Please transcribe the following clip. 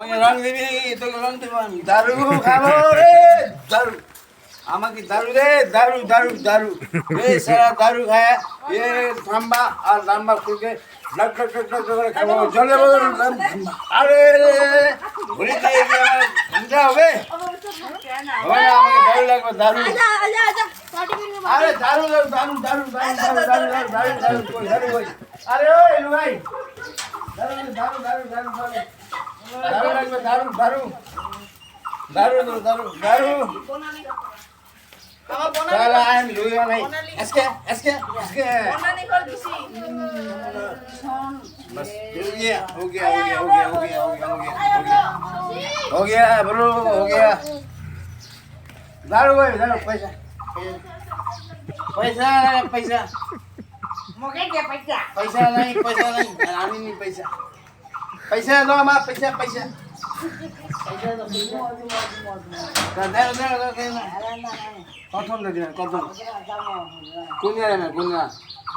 রং দিবি তোকে রং দিব আমি দারু খাবো রে দারু আমাকে দারু দে দারু দারু দারু এ সারা দারু খায় এ ঠাম্বা আর লাম্বা খুলকে লক লক লক লক করে খাবো জলে বদল আরে ঘুরে দিয়ে আমার ঘন্টা হবে হবে না আমাকে দারু লাগবে দারু আরে দারু দারু দারু দারু দারু দারু দারু দারু দারু কই দারু কই আরে ওই এলু ভাই দারু দারু দারু দারু দারু দারু লাগবে দারু দারু দারু দারু দারু चला आम लुया नहीं इसके इसके इसके बस हो गया हो गया हो गया हो गया हो गया हो गया हो गया हो गया ब्रो हो गया दारू भाई दारू पैसा पैसा पैसा मोके के पैसा पैसा नहीं आनी नहीं पैसा पैसा दो हमारा पैसा पैसा पैसा दो दे कौन दे कौन कुनिया ना कुनिया